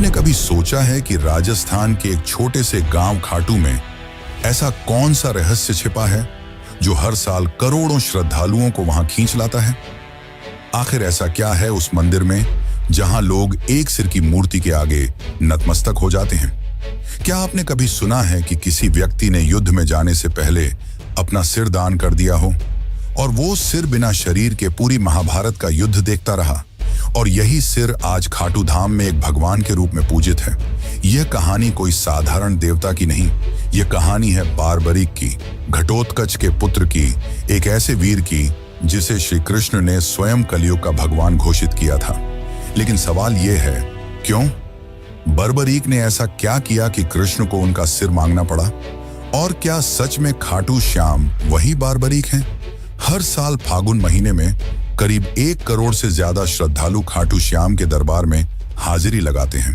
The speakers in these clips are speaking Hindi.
आपने कभी सोचा है कि राजस्थान के एक छोटे से गांव खाटू में ऐसा कौन सा रहस्य छिपा है जो हर साल करोड़ों श्रद्धालुओं को वहां खींच लाता है? आखिर ऐसा क्या है उस मंदिर में जहां लोग एक सिर की मूर्ति के आगे नतमस्तक हो जाते हैं? क्या आपने कभी सुना है कि किसी व्यक्ति ने युद्ध में जाने से पहले अपना सिर दान कर दिया हो और वो सिर बिना शरीर के पूरी महाभारत का युद्ध देखता रहा, और यही सिर आज खाटू धाम में एक भगवान के रूप में पूजित है? यह कहानी कोई साधारण देवता की नहीं, यह कहानी है बारबरीक की, घटोत्कच के पुत्र की, एक ऐसे वीर की जिसे श्री कृष्ण ने स्वयं कलयुग का भगवान घोषित किया था। लेकिन सवाल यह है, क्यों? बर्बरीक ने ऐसा क्या किया कि कृष्ण को उनका सिर मांगना पड़ा? और क्या सच में खाटू श्याम वही बारबरीक हैं? हर साल फागुन महीने में करीब 1 करोड़ से ज्यादा श्रद्धालु खाटू श्याम के दरबार में हाजिरी लगाते हैं।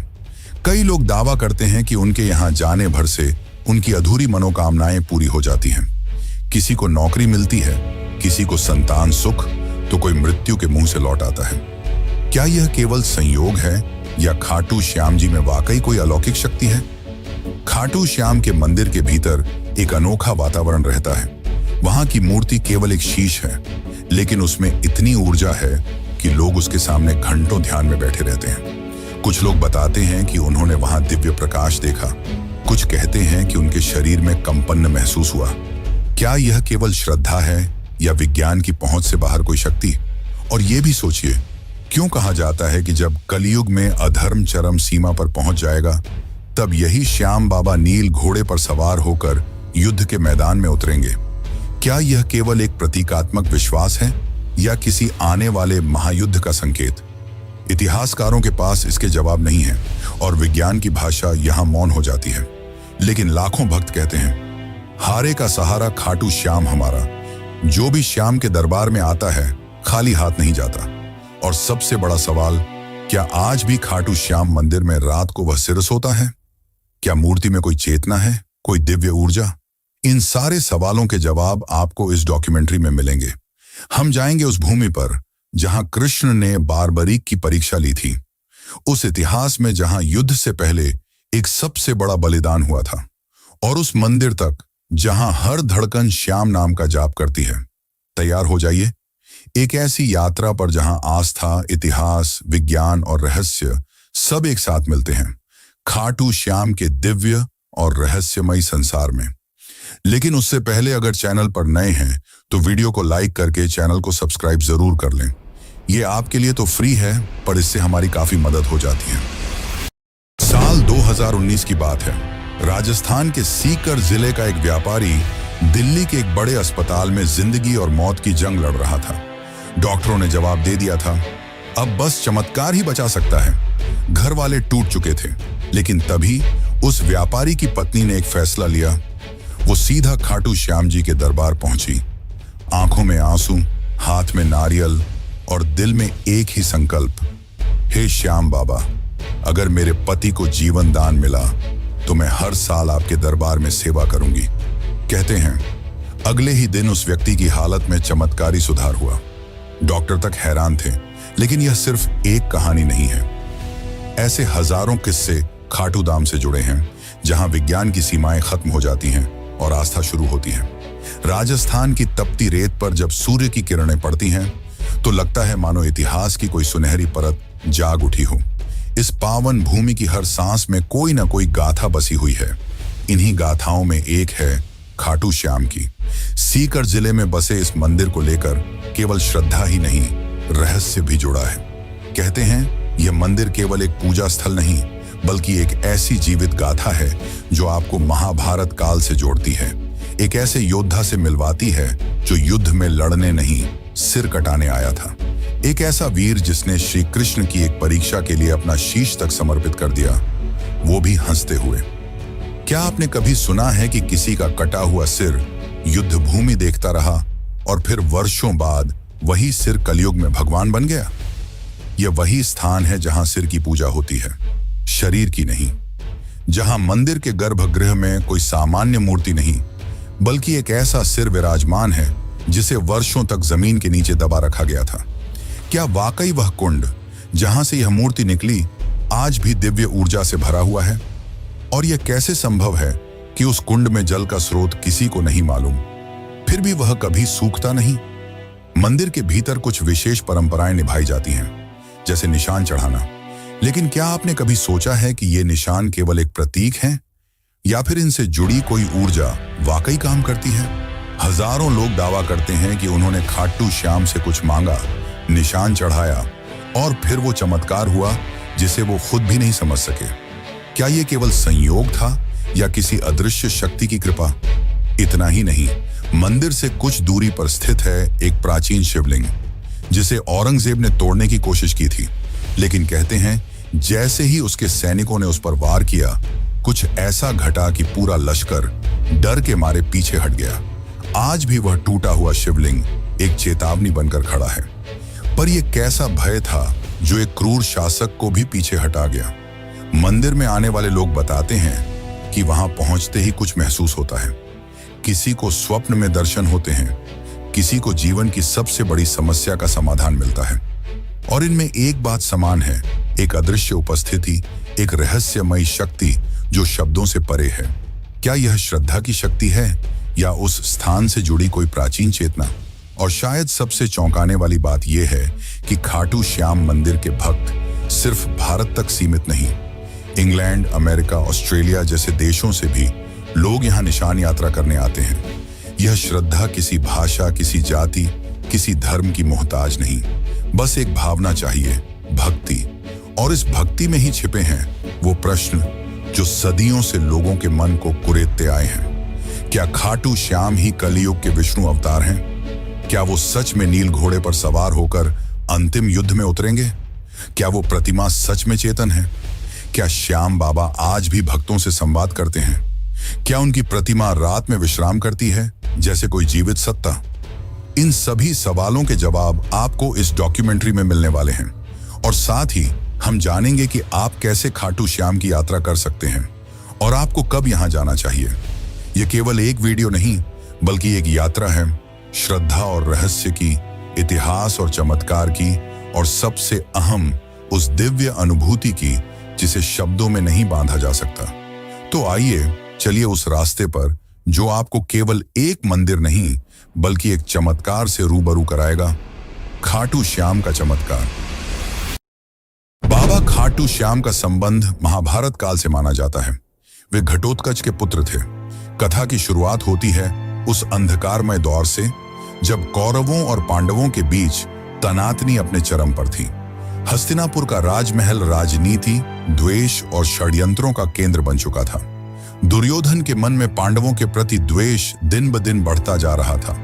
कई लोग दावा करते हैं कि उनके यहाँ जाने भर से उनकी अधूरी मनोकामनाएं पूरी हो जाती हैं। किसी को नौकरी मिलती है, किसी को संतान सुख, तो कोई मृत्यु के मुंह से लौट आता है। क्या यह केवल संयोग है या खाटू श्याम जी में वाकई कोई अलौकिक शक्ति है? खाटू श्याम के मंदिर के भीतर एक अनोखा वातावरण रहता है। वहां की मूर्ति केवल एक शीश है, लेकिन उसमें इतनी ऊर्जा है कि लोग उसके सामने घंटों ध्यान में बैठे रहते हैं। कुछ लोग बताते हैं कि उन्होंने वहां दिव्य प्रकाश देखा, कुछ कहते हैं कि उनके शरीर में कंपन महसूस हुआ। क्या यह केवल श्रद्धा है या विज्ञान की पहुंच से बाहर कोई शक्ति? और यह भी सोचिए, क्यों कहा जाता है कि जब कलयुग में अधर्म चरम सीमा पर पहुंच जाएगा, तब यही श्याम बाबा नील घोड़े पर सवार होकर युद्ध के मैदान में उतरेंगे? क्या यह केवल एक प्रतीकात्मक विश्वास है या किसी आने वाले महायुद्ध का संकेत? इतिहासकारों के पास इसके जवाब नहीं है और विज्ञान की भाषा यहां मौन हो जाती है। लेकिन लाखों भक्त कहते हैं, हारे का सहारा खाटू श्याम हमारा। जो भी श्याम के दरबार में आता है खाली हाथ नहीं जाता। और सबसे बड़ा सवाल, क्या आज भी खाटू श्याम मंदिर में रात को वह सिर सोता है? क्या मूर्ति में कोई चेतना है, कोई दिव्य ऊर्जा? इन सारे सवालों के जवाब आपको इस डॉक्यूमेंट्री में मिलेंगे। हम जाएंगे उस भूमि पर जहां कृष्ण ने बारबरीक की परीक्षा ली थी, उस इतिहास में जहां युद्ध से पहले एक सबसे बड़ा बलिदान हुआ था, और उस मंदिर तक जहां हर धड़कन श्याम नाम का जाप करती है। तैयार हो जाइए एक ऐसी यात्रा पर जहां आस्था, इतिहास, विज्ञान और रहस्य सब एक साथ मिलते हैं, खाटू श्याम के दिव्य और रहस्यमयी संसार में। लेकिन उससे पहले अगर चैनल पर नए हैं तो वीडियो को लाइक करके चैनल को सब्सक्राइब जरूर कर लें। ये आपके लिए तो फ्री है, पर इससे हमारी काफी मदद हो जाती है। साल 2019 की बात है। राजस्थान के सीकर जिले का एक व्यापारी दिल्ली के एक बड़े अस्पताल में जिंदगी और मौत की जंग लड़ रहा था। डॉक्टरों ने जवाब दे दिया था, अब बस चमत्कार ही बचा सकता है। घर वाले टूट चुके थे, लेकिन तभी उस व्यापारी की पत्नी ने एक फैसला लिया। वो सीधा खाटू श्याम जी के दरबार पहुंची। आंखों में आंसू, हाथ में नारियल और दिल में एक ही संकल्प, हे श्याम बाबा, अगर मेरे पति को जीवन दान मिला तो मैं हर साल आपके दरबार में सेवा करूंगी। कहते हैं अगले ही दिन उस व्यक्ति की हालत में चमत्कारी सुधार हुआ। डॉक्टर तक हैरान थे, लेकिन यह सिर्फ एक कहानी नहीं है। ऐसे हजारों किस्से खाटू धाम से जुड़े हैं, जहां विज्ञान की सीमाएं खत्म हो जाती हैं और आस्था शुरू होती है। राजस्थान की तपती रेत पर जब सूर्य की किरणें पड़ती हैं तो लगता है मानो इतिहास की कोई सुनहरी परत जाग उठी हो। इस पावन भूमि की हर सांस में कोई ना कोई गाथा बसी हुई है। इन्हीं गाथाओं में एक है खाटू श्याम की। सीकर जिले में बसे इस मंदिर को लेकर केवल श्रद्धा ही नहीं, रहस्य भी जुड़ा है। कहते हैं यह मंदिर केवल एक पूजा स्थल नहीं, बल्कि एक ऐसी जीवित गाथा है जो आपको महाभारत काल से जोड़ती है। एक ऐसे योद्धा से मिलवाती है जो युद्ध में लड़ने नहीं, सिर कटाने आया था। एक ऐसा वीर जिसने श्री कृष्ण की एक परीक्षा के लिए अपना शीश तक समर्पित कर दिया, वो भी हंसते हुए। क्या आपने कभी सुना है कि किसी का कटा हुआ सिर युद्ध भूमि देखता रहा और फिर वर्षों बाद वही सिर कलयुग में भगवान बन गया? यह वही स्थान है जहां सिर की पूजा होती है, शरीर की नहीं। जहां मंदिर के गर्भगृह में कोई सामान्य मूर्ति नहीं, बल्कि एक ऐसा सिर विराजमान है जिसे वर्षों तक जमीन के नीचे दबा रखा गया था। क्या वाकई वह कुंड जहां से यह मूर्ति निकली आज भी दिव्य ऊर्जा से भरा हुआ है। और यह कैसे संभव है कि उस कुंड में जल का स्रोत किसी को नहीं मालूम, फिर भी वह कभी सूखता नहीं? मंदिर के भीतर कुछ विशेष परंपराएं निभाई जाती हैं, जैसे निशान चढ़ाना। लेकिन क्या आपने कभी सोचा है कि ये निशान केवल एक प्रतीक हैं, या फिर इनसे जुड़ी कोई ऊर्जा वाकई काम करती है? हजारों लोग दावा करते हैं कि उन्होंने खाटू श्याम से कुछ मांगा, निशान चढ़ाया, और फिर वो चमत्कार हुआ जिसे वो खुद भी नहीं समझ सके। क्या ये केवल संयोग था या किसी अदृश्य शक्ति की कृपा? इतना ही नहीं, मंदिर से कुछ दूरी पर स्थित है एक प्राचीन शिवलिंग, जिसे औरंगजेब ने तोड़ने की कोशिश की थी। लेकिन कहते हैं जैसे ही उसके सैनिकों ने उस पर वार किया, कुछ ऐसा घटा कि पूरा लश्कर डर के मारे पीछे हट गया। आज भी वह टूटा हुआ शिवलिंग एक चेतावनी बनकर खड़ा है। पर यह कैसा भय था जो एक क्रूर शासक को भी पीछे हटा गया? मंदिर में आने वाले लोग बताते हैं कि वहां पहुंचते ही कुछ महसूस होता है। किसी को स्वप्न में दर्शन होते हैं, किसी को जीवन की सबसे बड़ी समस्या का समाधान मिलता है। और इनमें एक बात समान है, एक अदृश्य उपस्थिति, एक रहस्यमयी शक्ति जो शब्दों से परे है। क्या यह श्रद्धा की शक्ति है या उस स्थान से जुड़ी कोई प्राचीन चेतना? और शायद सबसे चौंकाने वाली बात यह है कि खाटू श्याम मंदिर के भक्त सिर्फ भारत तक सीमित नहीं, इंग्लैंड, अमेरिका, ऑस्ट्रेलिया जैसे देशों से भी लोग यहाँ निशान यात्रा करने आते हैं। यह श्रद्धा किसी भाषा, किसी जाति, किसी धर्म की मोहताज नहीं, बस एक भावना चाहिए, भक्ति। और इस भक्ति में ही छिपे हैं वो प्रश्न जो सदियों से लोगों के मन को कुरेदते आए हैं। क्या खाटू श्याम ही कलयुग के विष्णु अवतार हैं? क्या वो सच में नील घोड़े पर सवार होकर अंतिम युद्ध में उतरेंगे? क्या वो प्रतिमा सच में चेतन है? क्या श्याम बाबा आज भी भक्तों से संवाद करते हैं? क्या उनकी प्रतिमा रात में विश्राम करती है जैसे कोई जीवित सत्ता? इन सभी सवालों के जवाब आपको इस डॉक्यूमेंट्री में मिलने वाले हैं। और साथ ही हम जानेंगे कि आप कैसे खाटू श्याम की यात्रा कर सकते हैं और आपको कब यहां जाना चाहिए। यह केवल एक वीडियो नहीं, बल्कि एक यात्रा है, श्रद्धा और रहस्य की, इतिहास और चमत्कार की, और सबसे अहम उस दिव्य अनुभूति की जिसे शब्दों में नहीं बांधा जा सकता। तो आइए चलिए उस रास्ते पर जो आपको केवल एक मंदिर नहीं बल्कि एक चमत्कार से रूबरू कराएगा, खाटू श्याम का चमत्कार। बाबा खाटू श्याम का संबंध महाभारत काल से माना जाता है। वे घटोत्कच के पुत्र थे। कथा की शुरुआत होती है उस अंधकारमय दौर से जब कौरवों और पांडवों के बीच तनातनी अपने चरम पर थी। हस्तिनापुर का राजमहल राजनीति, द्वेष और षड्यंत्रों का केंद्र बन चुका था। दुर्योधन के मन में पांडवों के प्रति द्वेष दिन ब दिन बढ़ता जा रहा था।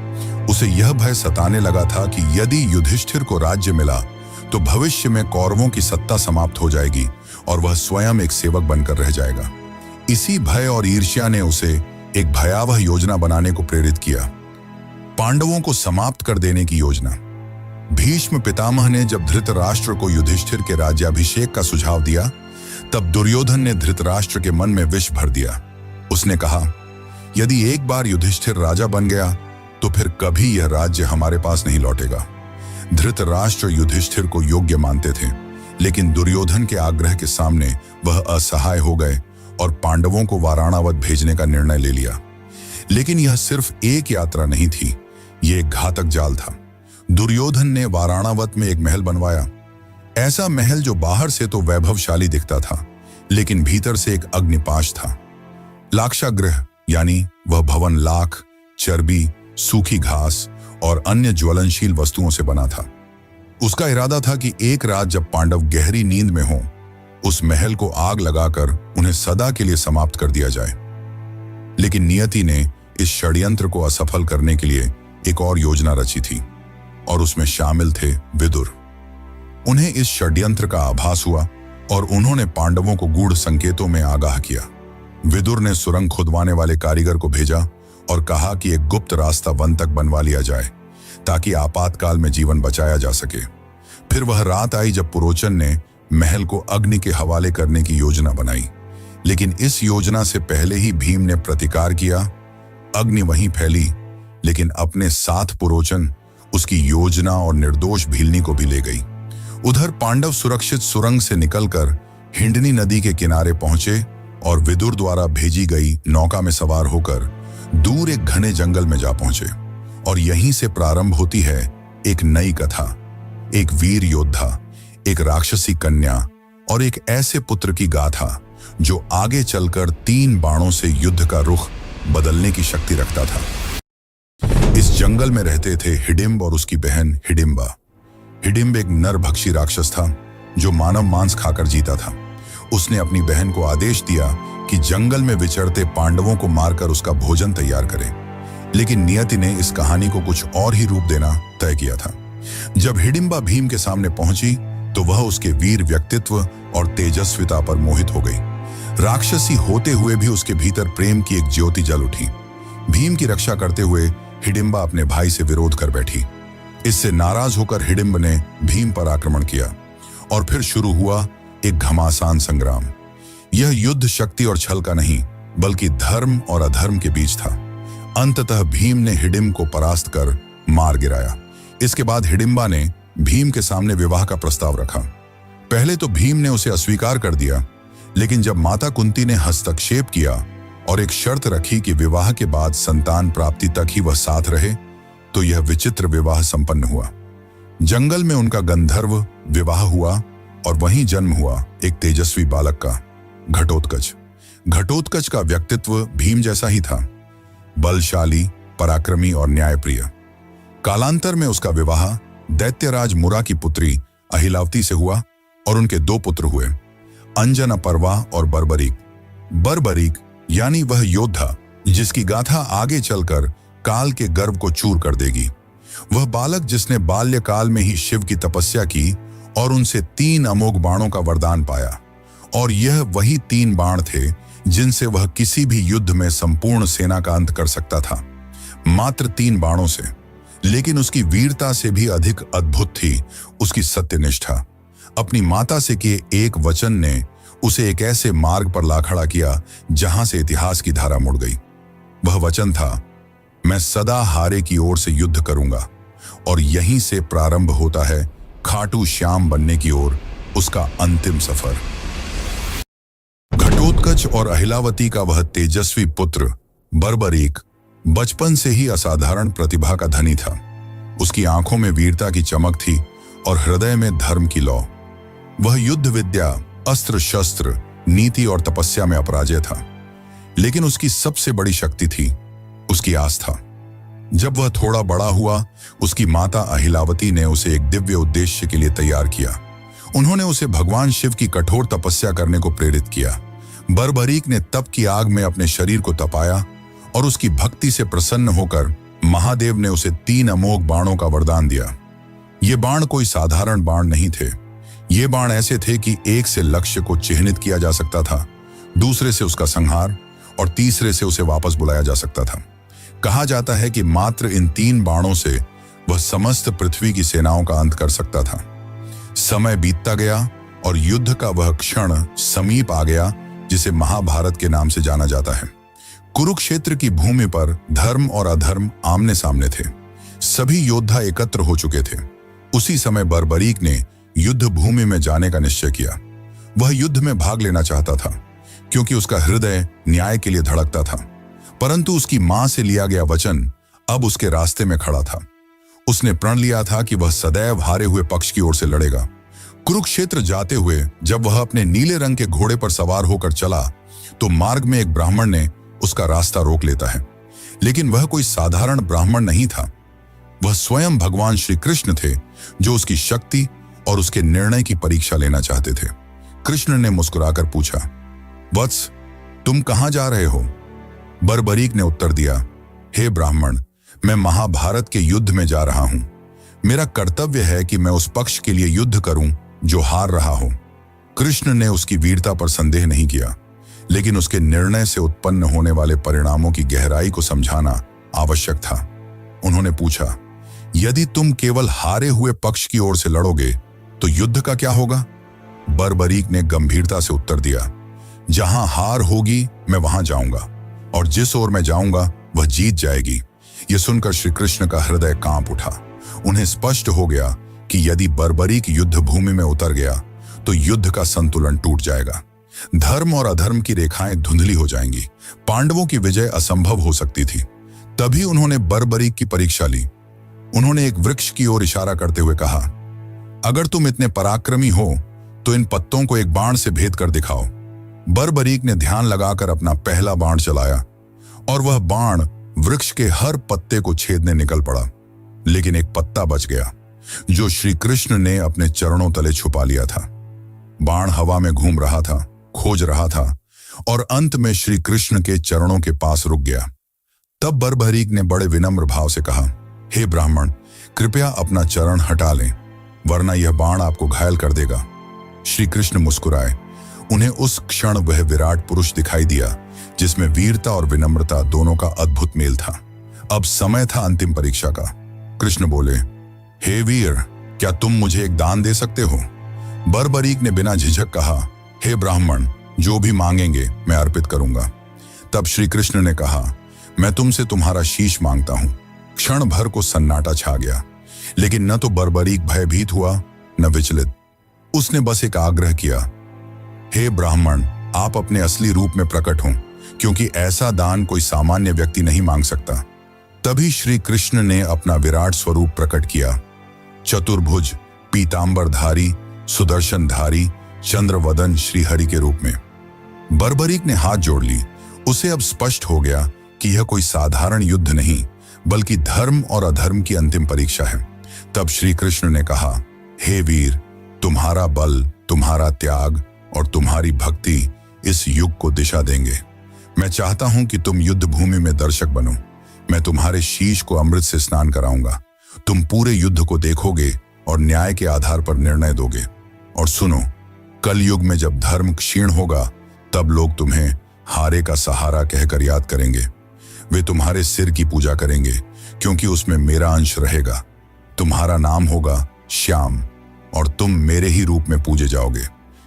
उसे यह भय सताने लगा था कि यदि युधिष्ठिर को राज्य मिला तो भविष्य में कौरवों की सत्ता समाप्त हो जाएगी और वह स्वयं एक सेवक बनकर रह जाएगा। इसी भय और ईर्ष्या ने उसे एक भयावह योजना बनाने को प्रेरित किया, पांडवों को समाप्त कर देने की योजना। भीष्म पितामह ने जब धृतराष्ट्र को युधिष्ठिर के राज्याभिषेक का सुझाव दिया, तब दुर्योधन ने धृतराष्ट्र के मन में विष भर दिया। उसने कहा, यदि एक बार युधिष्ठिर राजा बन गया तो फिर कभी यह राज्य हमारे पास नहीं लौटेगा। धृतराष्ट्र युधिष्ठिर को योग्य मानते थे, लेकिन दुर्योधन के आग्रह के सामने वह असहाय हो गए और पांडवों को वाराणावत भेजने का निर्णय ले लिया। लेकिन यह सिर्फ एक यात्रा नहीं थी, यह एक घातक जाल था। दुर्योधन ने वाराणावत में एक महल बनवाया, ऐसा महल जो बाहर से तो वैभवशाली दिखता था, लेकिन भीतर से एक अग्निपाश था। लाक्षागृह यानी वह भवन लाख, चर्बी, सूखी घास और अन्य ज्वलनशील वस्तुओं से बना था। उसका इरादा था कि एक रात जब पांडव गहरी नींद में हों, उस महल को आग लगाकर उन्हें सदा के लिए समाप्त कर दिया जाए। लेकिन नियति ने इस षड्यंत्र को असफल करने के लिए एक और योजना रची थी, और उसमें शामिल थे विदुर। उन्हें इस षड्यंत्र का आभास हुआ और उन्होंने पांडवों को गूढ़ संकेतों में आगाह किया। विदुर ने सुरंग खुदवाने वाले कारीगर को भेजा और कहा कि एक गुप्त रास्ता वन तक बनवा लिया जाए ताकि आपातकाल में जीवन बचाया जा सके। फिर वह रात आई जब पुरोचन ने महल को अग्नि के हवाले करने की योजना बनाई, लेकिन इस योजना से पहले ही भीम ने प्रतिकार किया। अग्नि वहीं फैली, लेकिन अपने साथ पुरोचन उसकी योजना और निर्दोष भीलनी को भी ले गई। उधर पांडव सुरक्षित सुरंग से निकलकर हिंडनी नदी के किनारे पहुंचे और विदुर द्वारा भेजी गई नौका में सवार होकर दूर एक घने जंगल में जा पहुंचे। और यहीं से प्रारंभ होती है एक नई कथा, एक वीर योद्धा, एक राक्षसी कन्या और एक ऐसे पुत्र की गाथा जो आगे चलकर 3 बाणों से युद्ध का रुख बदलने की शक्ति रखता था। इस जंगल में रहते थे हिडिंब और उसकी बहन हिडिंबा। हिडिंब एक नरभक्षी राक्षस था जो मानव मांस खाकर जीता था। उसने अपनी बहन को आदेश दिया कि जंगल में विचरते पांडवों को मारकर उसका भोजन तैयार करे, लेकिन नियति ने इस कहानी को कुछ और ही रूप देना तय किया था। जब हिडिंबा भीम के सामने पहुंची तो वह उसके वीर व्यक्तित्व और तेजस्विता पर मोहित हो गई। राक्षसी होते हुए भी उसके भीतर प्रेम की एक ज्योति जल उठी। भीम की रक्षा करते हुए हिडिंबा अपने भाई से विरोध कर बैठी। इससे नाराज होकर हिडिंब ने भीम पर आक्रमण किया और फिर शुरू हुआ एक घमासान संग्राम। यह युद्ध शक्ति और छल का नहीं, बल्कि धर्म और अधर्म के बीच था। अंततः भीम ने हिडिंब को परास्त कर मार गिराया। इसके बाद हिडिंबा ने भीम के सामने विवाह का प्रस्ताव रखा। पहले तो भीम ने उसे अस्वीकार कर दिया, लेकिन जब माता कुंती ने हस्तक्षेप किया और एक शर्त रखी कि विवाह के बाद संतान प्राप्ति तक ही वह साथ रहे, तो यह विचित्र विवाह संपन्न हुआ। जंगल में उनका गंधर्व विवाह हुआ और वहीं जन्म हुआ एक तेजस्वी बालक का, घटोत्कच। घटोत्कच का व्यक्तित्व भीम जैसा ही था, बलशाली, पराक्रमी और न्यायप्रिय। कालांतर में उसका विवाह दैत्यराज मुरा की पुत्री अहिलावती से हुआ और उनके 2 पुत्र हुए, अंजनपर्वा और बर्बरीक। बर्बरीक यानी वह योद्धा जिसकी गाथा आगे चलकर काल के गर्व को चूर कर देगी। वह बालक जिसने बाल्यकाल में ही शिव की तपस्या की और उनसे 3 अमोघ बाणों का वरदान पाया, और यह वही 3 बाण थे जिनसे वह किसी भी युद्ध में संपूर्ण सेना का अंत कर सकता था। मात्र 3 बाणों से। लेकिन उसकी वीरता से भी अधिक अद्भुत थी उसकी सत्यनिष्ठा। अपनी माता से किए एक वचन ने उसे एक ऐसे मार्ग पर ला खड़ा किया जहां से इतिहास की धारा मुड़ गई। वह वचन था, मैं सदा हारे की ओर से युद्ध करूंगा। और यहीं से प्रारंभ होता है खाटू श्याम बनने की ओर उसका अंतिम सफर। घटोत्कच और अहिलावती का वह तेजस्वी पुत्र बर्बरीक बचपन से ही असाधारण प्रतिभा का धनी था। उसकी आंखों में वीरता की चमक थी और हृदय में धर्म की लौ। वह युद्ध विद्या, अस्त्र शस्त्र, नीति और तपस्या में अपराजय था। लेकिन उसकी सबसे बड़ी शक्ति थी उसकी आस्था। जब वह थोड़ा बड़ा हुआ, उसकी माता अहिलावती ने उसे एक दिव्य उद्देश्य के लिए तैयार किया। उन्होंने उसे भगवान शिव की कठोर तपस्या करने को प्रेरित किया। बर्बरीक ने तप की आग में अपने शरीर को तपाया और उसकी भक्ति से प्रसन्न होकर महादेव ने उसे 3 अमोघ बाणों का वरदान दिया। ये बाण कोई साधारण बाण नहीं थे। ये बाण ऐसे थे कि एक से लक्ष्य को चिह्नित किया जा सकता था, दूसरे से उसका संहार और तीसरे से उसे वापस बुलाया जा सकता था। कहा जाता है कि मात्र इन 3 बाणों से वह समस्त पृथ्वी की सेनाओं का अंत कर सकता था। समय बीतता गया और युद्ध का वह क्षण समीप आ गया जिसे महाभारत के नाम से जाना जाता है। कुरुक्षेत्र की भूमि पर धर्म और अधर्म आमने सामने थे। सभी योद्धा एकत्र हो चुके थे। उसी समय बर्बरीक ने युद्ध भूमि में जाने का निश्चय किया। वह युद्ध में भाग लेना चाहता था क्योंकि उसका हृदय न्याय के लिए धड़कता था। परंतु उसकी मां से लिया गया वचन अब उसके रास्ते में खड़ा था। उसने प्रण लिया था कि वह सदैव हारे हुए पक्ष की ओर से लड़ेगा। कुरुक्षेत्र जाते हुए जब वह अपने नीले रंग के घोड़े पर सवार होकर चला तो मार्ग में एक ब्राह्मण ने उसका रास्ता रोक लेता है। लेकिन वह कोई साधारण ब्राह्मण नहीं था। वह स्वयं भगवान श्री कृष्ण थे जो उसकी शक्ति और उसके निर्णय की परीक्षा लेना चाहते थे। कृष्ण ने मुस्कुराकर पूछा, वत्स, तुम कहां जा रहे हो? बर्बरीक ने उत्तर दिया, हे ब्राह्मण, मैं महाभारत के युद्ध में जा रहा हूं। मेरा कर्तव्य है कि मैं उस पक्ष के लिए युद्ध करूं जो हार रहा हो। कृष्ण ने उसकी वीरता पर संदेह नहीं किया, लेकिन उसके निर्णय से उत्पन्न होने वाले परिणामों की गहराई को समझाना आवश्यक था। उन्होंने पूछा, यदि तुम केवल हारे हुए पक्ष की ओर से लड़ोगे तो युद्ध का क्या होगा? बर्बरीक ने गंभीरता से उत्तर दिया, जहां हार होगी मैं वहां जाऊंगा और जिस ओर मैं जाऊंगा वह जीत जाएगी। यह सुनकर श्री कृष्ण का हृदय कांप उठा। उन्हें स्पष्ट हो गया कि यदि बर्बरीक युद्ध भूमि में उतर गया तो युद्ध का संतुलन टूट जाएगा। धर्म और अधर्म की रेखाएं धुंधली हो जाएंगी। पांडवों की विजय असंभव हो सकती थी। तभी उन्होंने बर्बरीक की परीक्षा ली। उन्होंने एक वृक्ष की ओर इशारा करते हुए कहा, अगर तुम इतने पराक्रमी हो तो इन पत्तों को एक बाण से भेद कर दिखाओ। बर्बरीक ने ध्यान लगाकर अपना पहला बाण चलाया और वह बाण वृक्ष के हर पत्ते को छेदने निकल पड़ा। लेकिन एक पत्ता बच गया जो श्री कृष्ण ने अपने चरणों तले छुपा लिया था। बाण हवा में घूम रहा था, खोज रहा था और अंत में श्री कृष्ण के चरणों के पास रुक गया। तब बर्बरीक ने बड़े विनम्र भाव से कहा, हे ब्राह्मण, कृपया अपना चरण हटा लें, वरना यह बाण आपको घायल कर देगा। श्री कृष्ण मुस्कुराए। उन्हें उस क्षण वह विराट पुरुष दिखाई दिया जिसमें वीरता और विनम्रता दोनों का अद्भुत मेल था। अब समय था अंतिम परीक्षा का। कृष्ण बोले, हे वीर, क्या तुम मुझे एक दान दे सकते हो? बर्बरीक ने बिना झिझक कहा, हे ब्राह्मण, जो भी मांगेंगे मैं अर्पित करूंगा। तब श्री कृष्ण ने कहा, मैं तुमसे तुम्हारा शीश मांगता हूं। क्षण भर को सन्नाटा छा गया, लेकिन न तो बर्बरीक भयभीत हुआ न विचलित। उसने बस एक आग्रह किया, हे ब्राह्मण, आप अपने असली रूप में प्रकट हों, क्योंकि ऐसा दान कोई सामान्य व्यक्ति नहीं मांग सकता। तभी श्री कृष्ण ने अपना विराट स्वरूप प्रकट किया। चतुर्भुज, पीतांबरधारी, सुदर्शनधारी, चंद्रवदन श्रीहरि के रूप में। बर्बरीक ने हाथ जोड़ ली। उसे अब स्पष्ट हो गया कि यह कोई साधारण युद्ध नहीं, बल्कि धर्म और अधर्म की अंतिम परीक्षा है। तब श्री कृष्ण ने कहा, हे वीर, तुम्हारा बल, तुम्हारा त्याग और तुम्हारी भक्ति इस युग को दिशा देंगे। मैं चाहता हूं कि तुम युद्ध भूमि में दर्शक बनो। मैं तुम्हारे शीश को अमृत से स्नान कराऊंगा। तुम पूरे युद्ध को देखोगे और न्याय के आधार पर निर्णय दोगे। और सुनो, कल युग में जब धर्म क्षीण होगा, तब लोग तुम्हें हारे का सहारा कहकर याद करेंगे। वे तुम्हारे सिर की पूजा करेंगे, क्योंकि उसमें मेरा अंश रहेगा। तुम्हारा नाम होगा श्याम और तुम मेरे ही रूप में पूजे जाओगे।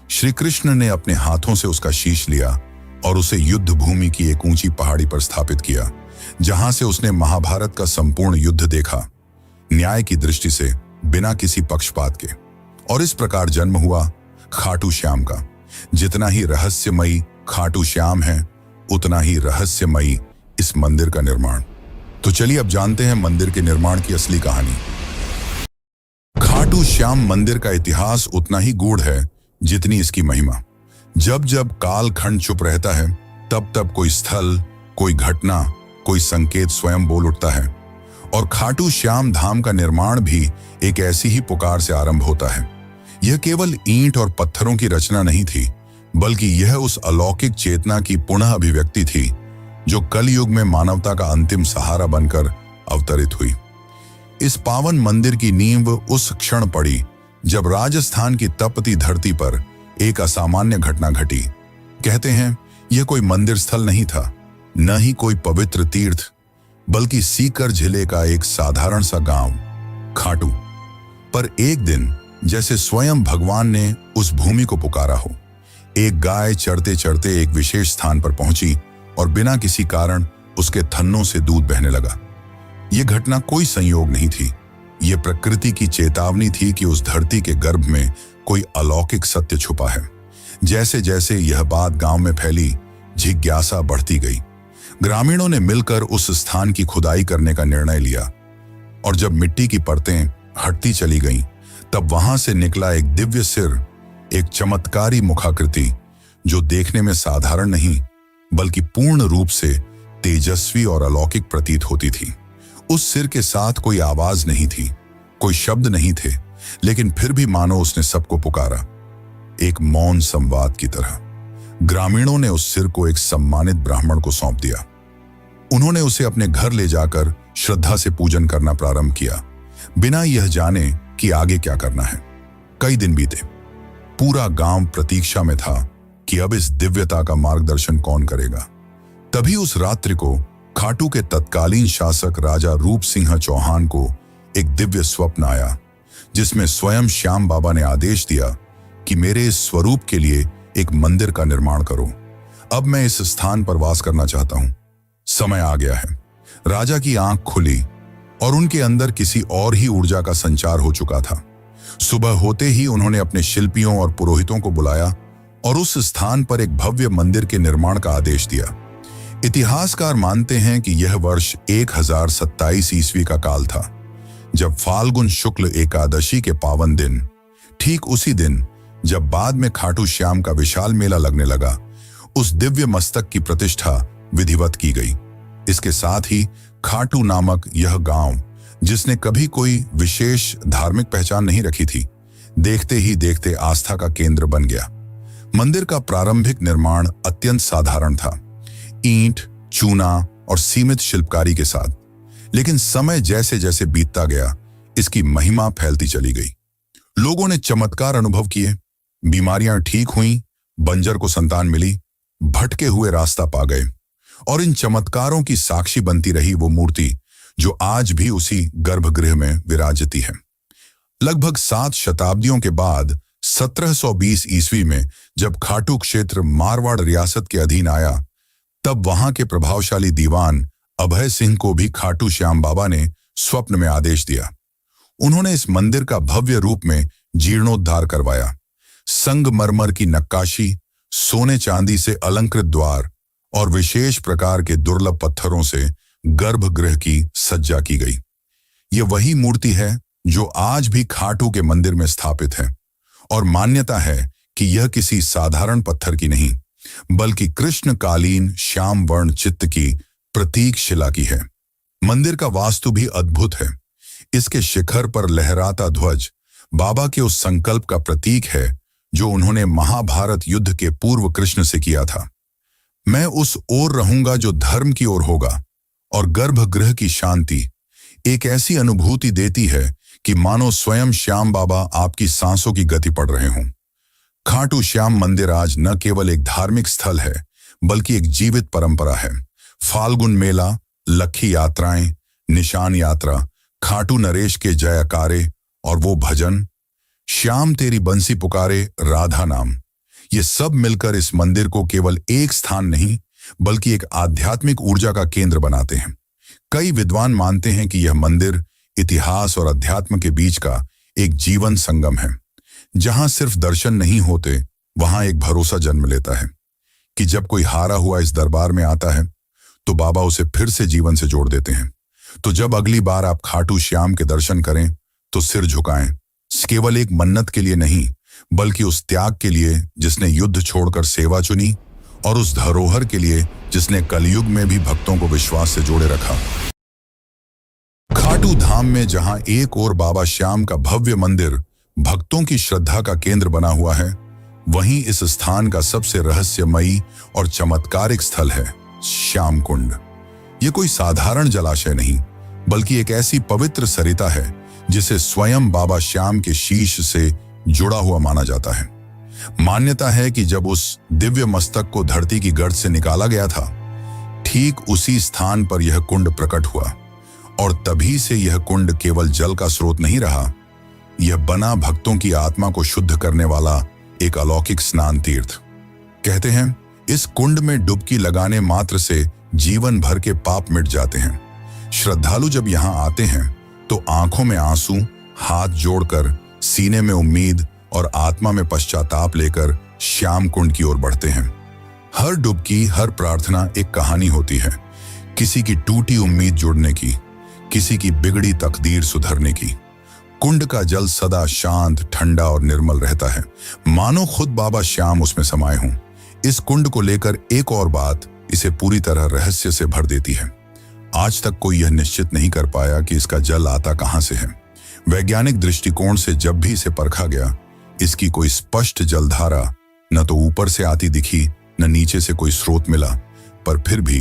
श्री कृष्ण ने अपने हाथों से उसका शीश लिया और उसे युद्ध भूमि की एक ऊंची पहाड़ी पर स्थापित किया, जहां से उसने महाभारत का संपूर्ण युद्ध देखा, न्याय की दृष्टि से, बिना किसी पक्षपात के। और इस प्रकार जन्म हुआ खाटू श्याम का। जितना ही रहस्यमयी खाटू श्याम है, उतना ही रहस्यमयी इस मंदिर का निर्माण। तो चलिए अब जानते हैं मंदिर के निर्माण की असली कहानी। खाटू श्याम मंदिर का इतिहास उतना ही गूढ़ है जितनी इसकी महिमा। जब जब कालखंड चुप रहता है, तब तब कोई स्थल, कोई घटना, कोई संकेत स्वयं बोल उठता है। और खाटू श्याम धाम का निर्माण भी एक ऐसी ही पुकार से आरंभ होता है। यह केवल ईंट और पत्थरों की रचना नहीं थी, बल्कि यह उस अलौकिक चेतना की पुनः अभिव्यक्ति थी जो कलयुग में मानवता का अंतिम सहारा बनकर अवतरित हुई। इस पावन मंदिर की नींव उस क्षण पड़ी जब राजस्थान की तपती धरती पर एक असामान्य घटना घटी। कहते हैं यह कोई मंदिर स्थल नहीं था, न ही कोई पवित्र तीर्थ, बल्कि सीकर जिले का एक साधारण सा गांव खाटू। पर एक दिन जैसे स्वयं भगवान ने उस भूमि को पुकारा हो, एक गाय चढ़ते चढ़ते एक विशेष स्थान पर पहुंची और बिना किसी कारण उसके थन्नों से दूध बहने लगा। यह घटना कोई संयोग नहीं थी, यह प्रकृति की चेतावनी थी कि उस धरती के गर्भ में कोई अलौकिक सत्य छुपा है। जैसे जैसे यह बात गांव में फैली, जिज्ञासा बढ़ती गई। ग्रामीणों ने मिलकर उस स्थान की खुदाई करने का निर्णय लिया और जब मिट्टी की परतें हटती चली गईं, तब वहां से निकला एक दिव्य सिर, एक चमत्कारी मुखाकृति जो देखने में साधारण नहीं बल्कि पूर्ण रूप से तेजस्वी और अलौकिक प्रतीत होती थी। उस सिर के साथ कोई आवाज नहीं थी, कोई शब्द नहीं थे, लेकिन फिर भी मानो उसने सबको पुकारा, एक मौन संवाद की तरह। ग्रामीणों ने उस सिर को एक सम्मानित ब्राह्मण को सौंप दिया। उन्होंने उसे अपने घर ले जाकर श्रद्धा से पूजन करना प्रारंभ किया, बिना यह जाने कि आगे क्या करना है। कई दिन बीते। पूरा गांव प्रतीक्षा में था कि अब इस दिव्यता का मार्गदर्शन कौन करेगा। तभी उस रात्रि को खाटू के तत्कालीन शासक राजा रूप सिंह चौहान को एक दिव्य स्वप्न आया, जिसमें स्वयं श्याम बाबा ने आदेश दिया कि मेरे इस स्वरूप के लिए एक मंदिर का निर्माण करो। अब मैं इस स्थान पर वास करना चाहता हूं। समय आ गया है। राजा की आंख खुली और उनके अंदर किसी और ही ऊर्जा का संचार हो चुका था। सुबह होते ही उन्होंने अपने शिल्पियों और पुरोहितों को बुलाया और उस स्थान पर एक भव्य मंदिर के निर्माण का आदेश दिया। इतिहासकार मानते हैं कि यह वर्ष 1027 ईस्वी का काल था, जब फाल्गुन शुक्ल एकादशी के पावन दिन, ठीक उसी दिन जब बाद में खाटू श्याम का विशाल मेला लगने लगा, उस दिव्य मस्तक की प्रतिष्ठा विधिवत की गई। इसके साथ ही खाटू नामक यह गांव, जिसने कभी कोई विशेष धार्मिक पहचान नहीं रखी थी, देखते ही देखते आस्था का केंद्र बन गया। मंदिर का प्रारंभिक निर्माण अत्यंत साधारण था, ईंट, चूना और सीमित शिल्पकारी के साथ, लेकिन समय जैसे जैसे बीतता गया, इसकी महिमा फैलती चली गई। लोगों ने चमत्कार अनुभव किए, बीमारियां ठीक हुईं, बंजर को संतान मिली, भटके हुए रास्ता पा गए, और इन चमत्कारों की साक्षी बनती रही वो मूर्ति जो आज भी उसी गर्भगृह में विराजती है। लगभग 7 शताब्दियों के बाद 1720 ईस्वी में जब खाटू क्षेत्र मारवाड़ रियासत के अधीन आया, तब वहां के प्रभावशाली दीवान अभय सिंह को भी खाटू श्याम बाबा ने स्वप्न में आदेश दिया। उन्होंने इस मंदिर का भव्य रूप में जीर्णोद्धार करवाया। संगमरमर की नक्काशी, सोने चांदी से अलंकृत द्वार और विशेष प्रकार के दुर्लभ पत्थरों से गर्भगृह की सज्जा की गई। यह वही मूर्ति है जो आज भी खाटू के मंदिर में स्थापित है, और मान्यता है कि यह किसी साधारण पत्थर की नहीं, बल्कि कृष्णकालीन श्याम वर्ण चित्त की प्रतीक शिला की है। मंदिर का वास्तु भी अद्भुत है। इसके शिखर पर लहराता ध्वज बाबा के उस संकल्प का प्रतीक है जो उन्होंने महाभारत युद्ध के पूर्व कृष्ण से किया था। मैं उस ओर रहूंगा जो धर्म की ओर होगा। और गर्भगृह की शांति एक ऐसी अनुभूति देती है कि मानो स्वयं श्याम बाबा आपकी सांसों की गति पढ़ रहे हों। खाटू श्याम मंदिर आज न केवल एक धार्मिक स्थल है, बल्कि एक जीवित परंपरा है। फाल्गुन मेला, लक्खी यात्राएं, निशान यात्रा, खाटू नरेश के जयकारे और वो भजन, श्याम तेरी बंसी पुकारे राधा नाम, ये सब मिलकर इस मंदिर को केवल एक स्थान नहीं, बल्कि एक आध्यात्मिक ऊर्जा का केंद्र बनाते हैं। कई विद्वान मानते हैं कि यह मंदिर इतिहास और अध्यात्म के बीच का एक जीवन संगम है। जहां सिर्फ दर्शन नहीं होते, वहां एक भरोसा जन्म लेता है कि जब कोई हारा हुआ इस दरबार में आता है, तो बाबा उसे फिर से जीवन से जोड़ देते हैं। तो जब अगली बार आप खाटू श्याम के दर्शन करें, तो सिर झुकाएं, केवल एक मन्नत के लिए नहीं, बल्कि उस त्याग के लिए जिसने युद्ध छोड़कर सेवा चुनी, और उस धरोहर के लिए जिसने कलयुग में भी भक्तों को विश्वास से जोड़े रखा। खाटू धाम में जहां एक ओर बाबा श्याम का भव्य मंदिर भक्तों की श्रद्धा का केंद्र बना हुआ है, वहीं इस स्थान का सबसे रहस्यमयी और चमत्कारिक स्थल है श्याम कुंड। यह कोई साधारण जलाशय नहीं, बल्कि एक ऐसी पवित्र सरिता है जिसे स्वयं बाबा श्याम के शीश से जुड़ा हुआ माना जाता है। मान्यता है कि जब उस दिव्य मस्तक को धरती की गर्त से निकाला गया था, ठीक उसी स्थान पर यह कुंड प्रकट हुआ, और तभी से यह कुंड केवल जल का स्रोत नहीं रहा, यह बना भक्तों की आत्मा को शुद्ध करने वाला एक अलौकिक स्नान तीर्थ। कहते हैं इस कुंड में डुबकी लगाने मात्र से जीवन भर के पाप मिट जाते हैं। श्रद्धालु जब यहाँ आते हैं तो आंखों में आंसू, हाथ जोड़कर सीने में उम्मीद और आत्मा में पश्चाताप लेकर श्याम कुंड की ओर बढ़ते हैं। हर डुबकी, हर प्रार्थना एक कहानी होती है, किसी की टूटी उम्मीद जुड़ने की, किसी की बिगड़ी तकदीर सुधरने की। कुंड का जल सदा शांत, ठंडा और निर्मल रहता है, मानो खुद बाबा श्याम उसमें समाये हों। इस कुंड को लेकर एक और बात इसे पूरी तरह रहस्य से भर देती है। आज तक कोई यह निश्चित नहीं कर पाया कि इसका जल आता कहां से है। वैज्ञानिक दृष्टिकोण से जब भी इसे परखा गया, इसकी कोई स्पष्ट जलधारा न तो ऊपर से आती दिखी, न नीचे से कोई स्रोत मिला, पर फिर भी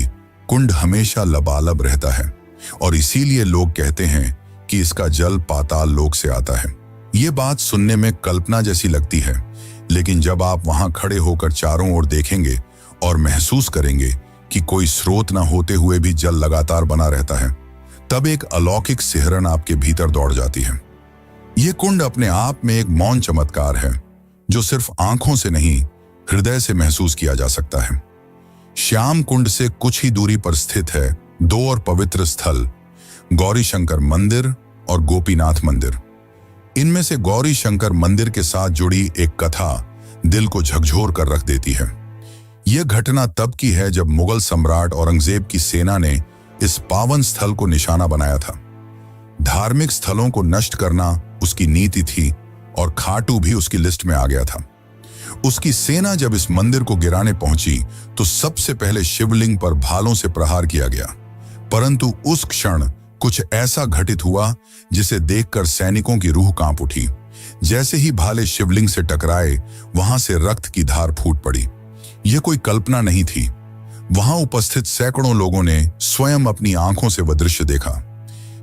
कुंड हमेशा लबालब रहता है, और इसीलिए लोग कहते हैं कि इसका जल पाताल लोक से आता है। ये बात सुनने में कल्पना जैसी लगती है, लेकिन जब आप वहां खड़े होकर चारों ओर देखेंगे और महसूस करेंगे कि कोई स्रोत न होते हुए भी जल लगातार बना रहता है, तब एक अलौकिक सिहरन आपके भीतर दौड़ जाती है। यह कुंड अपने आप में एक मौन चमत्कार है, जो सिर्फ आंखों से नहीं, हृदय से महसूस किया जा सकता है। श्याम कुंड से कुछ ही दूरी पर स्थित है दो और पवित्र स्थल, गौरी शंकर मंदिर और गोपीनाथ मंदिर। इनमें से गौरी शंकर मंदिर के साथ जुड़ी एक कथा दिल को झकझोर कर रख देती है। यह घटना तब की है जब मुगल सम्राट औरंगजेब की सेना ने इस पावन स्थल को निशाना बनाया था। धार्मिक स्थलों को नष्ट करना उसकी नीति थी और खाटू भी उसकी लिस्ट में आ गया था। उसकी सेना जब इस मंदिर को गिराने पहुंची तो सबसे पहले शिवलिंग पर भालों से प्रहार किया गया, परंतु उस क्षण कुछ ऐसा घटित हुआ जिसे देखकर सैनिकों की रूह कांप उठी। जैसे ही भाले शिवलिंग से टकराए, वहां से रक्त की धार फूट पड़ी। यह कोई कल्पना नहीं थी। वहां उपस्थित सैकड़ों लोगों ने स्वयं अपनी आंखों से वह दृश्य देखा।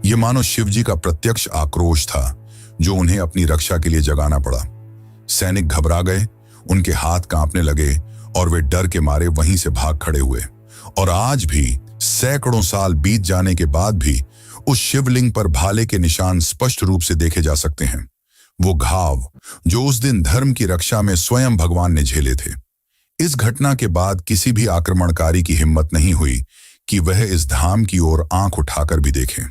यह मानो शिवजी का प्रत्यक्ष आक्रोश था जो उन्हें अपनी रक्षा के लिए जगाना पड़ा। सैनिक घबरा गए, उनके हाथ कांपने लगे और वे डर के मारे वहीं से भाग खड़े हुए। और आज भी सैकड़ों साल बीत जाने के बाद भी उस शिवलिंग पर भाले के निशान स्पष्ट रूप से देखे जा सकते हैं। वो घाव जो उस दिन धर्म की रक्षा में स्वयं भगवान ने झेले थे। इस घटना के बाद किसी भी आक्रमणकारी की हिम्मत नहीं हुई कि वह इस धाम की ओर आंख उठाकर भी देखे।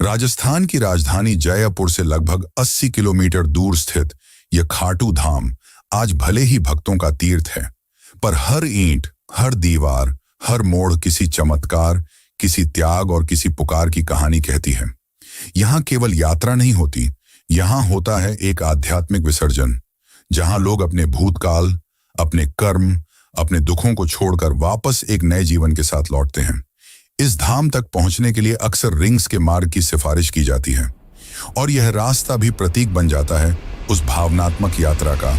राजस्थान की राजधानी जयपुर से लगभग 80 किलोमीटर दूर स्थित यह खाटू धाम आज भले ही भक्तों का तीर्थ है, पर हर ईंट, हर दीवार, हर मोड़ किसी चमत्कार, किसी त्याग और किसी पुकार की कहानी कहती है। यहाँ केवल यात्रा नहीं होती, यहाँ होता है एक आध्यात्मिक विसर्जन, जहाँ लोग अपने भूतकाल, अपने कर्म, अपने दुखों को छोड़कर वापस एक नए जीवन के साथ लौटते हैं। इस धाम तक पहुंचने के लिए अक्सर रिंग्स के मार्ग की सिफारिश की जाती है और यह रास्ता भी प्रतीक बन जाता है उस भावनात्मक यात्रा का।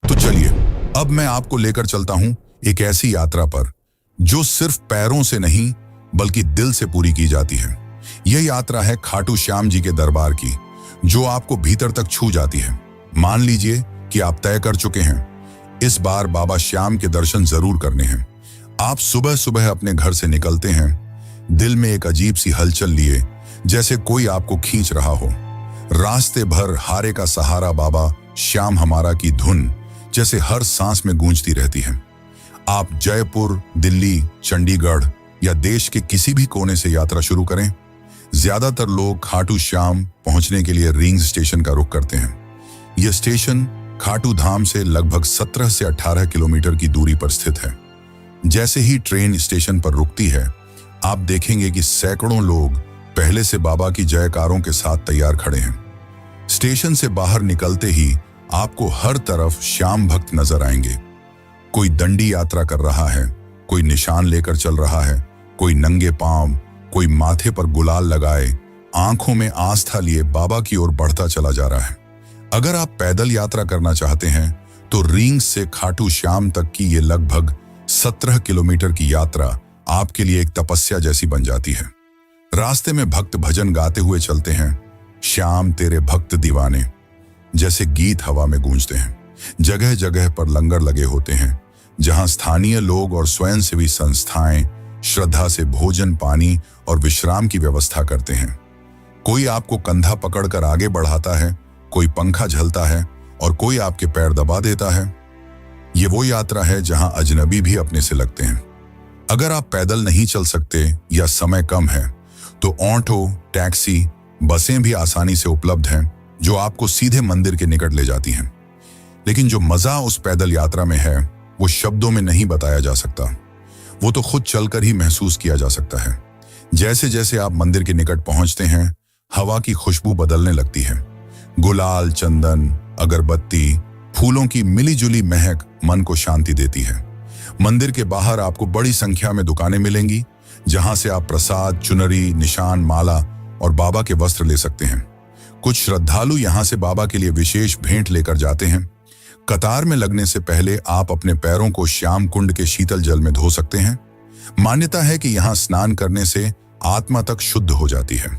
तो चलिए अब मैं आपको लेकर चलता हूं एक ऐसी यात्रा पर जो सिर्फ पैरों से नहीं बल्कि दिल से पूरी की जाती है। यह यात्रा है खाटू श्याम जी के दरबार की, जो आपको भीतर तक छू जाती है। मान लीजिए कि आप तय कर चुके हैं, इस बार बाबा श्याम के दर्शन जरूर करने हैं। आप सुबह सुबह अपने घर से निकलते हैं, दिल में एक अजीब सी हलचल लिए, जैसे कोई आपको खींच रहा हो। रास्ते भर हारे का सहारा बाबा श्याम हमारा की धुन जैसे हर सांस में गूंजती रहती है। आप जयपुर, दिल्ली, चंडीगढ़ या देश के किसी भी कोने से यात्रा शुरू करें, ज्यादातर लोग खाटू श्याम पहुंचने के लिए रिंग्स स्टेशन का रुख करते हैं। यह स्टेशन खाटू धाम से लगभग 17 से 18 किलोमीटर की दूरी पर स्थित है। जैसे ही ट्रेन स्टेशन पर रुकती है, आप देखेंगे कि सैकड़ों लोग पहले से बाबा की जयकारों के साथ तैयार खड़े हैं। स्टेशन से बाहर निकलते ही आपको हर तरफ श्याम भक्त नजर आएंगे। कोई दंडी यात्रा कर रहा है, कोई निशान लेकर चल रहा है, कोई नंगे पांव, कोई माथे पर गुलाल लगाए, आंखों में आस्था लिए बाबा की ओर बढ़ता चला जा रहा है। अगर आप पैदल यात्रा करना चाहते हैं तो रिंग्स से खाटू श्याम तक की ये लगभग 17 किलोमीटर की यात्रा आपके लिए एक तपस्या जैसी बन जाती है। रास्ते में भक्त भजन गाते हुए चलते हैं, श्याम तेरे भक्त दीवाने जैसे गीत हवा में गूंजते हैं। जगह जगह पर लंगर लगे होते हैं, जहां स्थानीय लोग और स्वयंसेवी संस्थाएं श्रद्धा से भोजन, पानी और विश्राम की व्यवस्था करते हैं। कोई आपको कंधा पकड़कर आगे बढ़ाता है, कोई पंखा झलता है और कोई आपके पैर दबा देता है। ये वो यात्रा है जहां अजनबी भी अपने से लगते हैं। अगर आप पैदल नहीं चल सकते या समय कम है तो ऑटो, टैक्सी, बसें भी आसानी से उपलब्ध हैं, जो आपको सीधे मंदिर के निकट ले जाती हैं। लेकिन जो मजा उस पैदल यात्रा में है वो शब्दों में नहीं बताया जा सकता। वो तो खुद चलकर ही महसूस किया जा सकता है। जैसे जैसे आप मंदिर के निकट पहुंचते हैं, हवा की खुशबू बदलने लगती है। गुलाल, चंदन, अगरबत्ती, फूलों की मिलीजुली महक मन को शांति देती है। मंदिर के बाहर आपको बड़ी संख्या में दुकानें मिलेंगी, जहां से आप प्रसाद, चुनरी, निशान, माला और बाबा के वस्त्र ले सकते हैं। कुछ श्रद्धालु यहां से बाबा के लिए विशेष भेंट लेकर जाते हैं। कतार में लगने से पहले आप अपने पैरों को श्याम कुंड के शीतल जल में धो सकते हैं। मान्यता है कि यहाँ स्नान करने से आत्मा तक शुद्ध हो जाती है।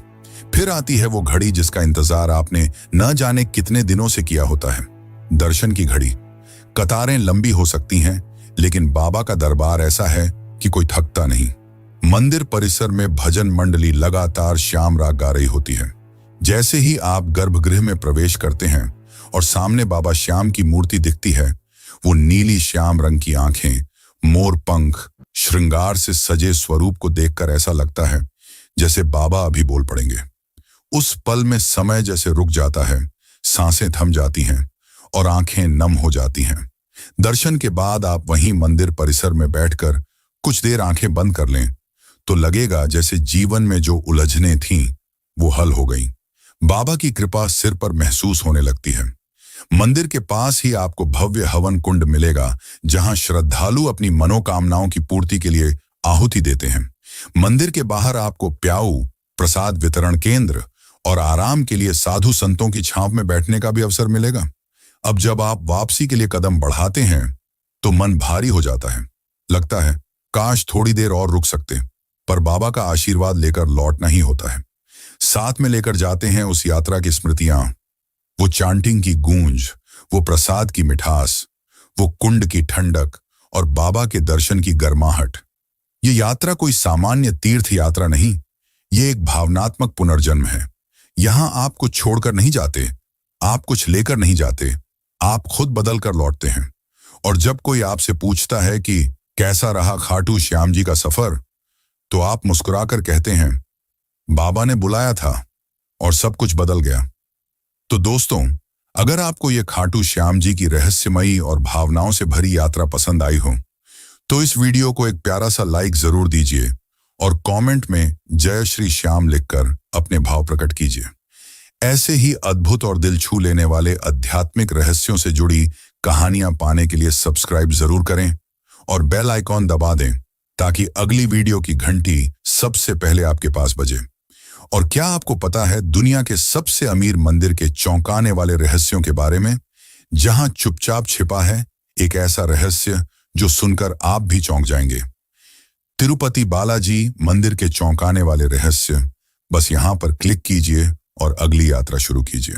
फिर आती है वो घड़ी जिसका इंतजार आपने न जाने कितने दिनों से किया होता है, दर्शन की घड़ी। कतारें लंबी हो सकती हैं, लेकिन बाबा का दरबार ऐसा है कि कोई थकता नहीं। मंदिर परिसर में भजन मंडली लगातार श्याम राग गा रही होती है। जैसे ही आप गर्भगृह में प्रवेश करते हैं और सामने बाबा श्याम की मूर्ति दिखती है, वो नीली श्याम रंग की आंखें, मोर पंख, श्रृंगार से सजे स्वरूप को देखकर ऐसा लगता है जैसे बाबा अभी बोल पड़ेंगे। उस पल में समय जैसे रुक जाता है, सांसें थम जाती हैं और आंखें नम हो जाती हैं। दर्शन के बाद आप वहीं मंदिर परिसर में बैठकर कुछ देर आंखें बंद कर लें तो लगेगा जैसे जीवन में जो उलझनें थीं वो हल हो गईं। बाबा की कृपा सिर पर महसूस होने लगती है। मंदिर के पास ही आपको भव्य हवन कुंड मिलेगा, जहां श्रद्धालु अपनी मनोकामनाओं की पूर्ति के लिए आहुति देते हैं। मंदिर के बाहर आपको प्याऊ, प्रसाद वितरण केंद्र और आराम के लिए साधु संतों की छांव में बैठने का भी अवसर मिलेगा। अब जब आप वापसी के लिए कदम बढ़ाते हैं तो मन भारी हो जाता है। लगता है काश थोड़ी देर और रुक सकते, पर बाबा का आशीर्वाद लेकर लौटना ही होता है। साथ में लेकर जाते हैं उस यात्रा की स्मृतियां, वो चांटिंग की गूंज, वो प्रसाद की मिठास, वो कुंड की ठंडक और बाबा के दर्शन की गर्माहट। ये यात्रा कोई सामान्य तीर्थ यात्रा नहीं, ये एक भावनात्मक पुनर्जन्म है। यहां आप कुछ छोड़कर नहीं जाते, आप कुछ लेकर नहीं जाते, आप खुद बदल कर लौटते हैं। और जब कोई आपसे पूछता है कि कैसा रहा खाटू श्याम जी का सफर, तो आप मुस्कुराकर कहते हैं, बाबा ने बुलाया था और सब कुछ बदल गया। तो दोस्तों, अगर आपको ये खाटू श्याम जी की रहस्यमयी और भावनाओं से भरी यात्रा पसंद आई हो, तो इस वीडियो को एक प्यारा सा लाइक जरूर दीजिए और कमेंट में जय श्री श्याम लिखकर अपने भाव प्रकट कीजिए। ऐसे ही अद्भुत और दिल छू लेने वाले आध्यात्मिक रहस्यों से जुड़ी कहानियां पाने के लिए सब्सक्राइब जरूर करें और बेल आइकॉन दबा दें, ताकि अगली वीडियो की घंटी सबसे पहले आपके पास बजे। और क्या आपको पता है दुनिया के सबसे अमीर मंदिर के चौंकाने वाले रहस्यों के बारे में, जहां चुपचाप छिपा है एक ऐसा रहस्य जो सुनकर आप भी चौंक जाएंगे। तिरुपति बालाजी मंदिर के चौंकाने वाले रहस्य, बस यहां पर क्लिक कीजिए और अगली यात्रा शुरू कीजिए।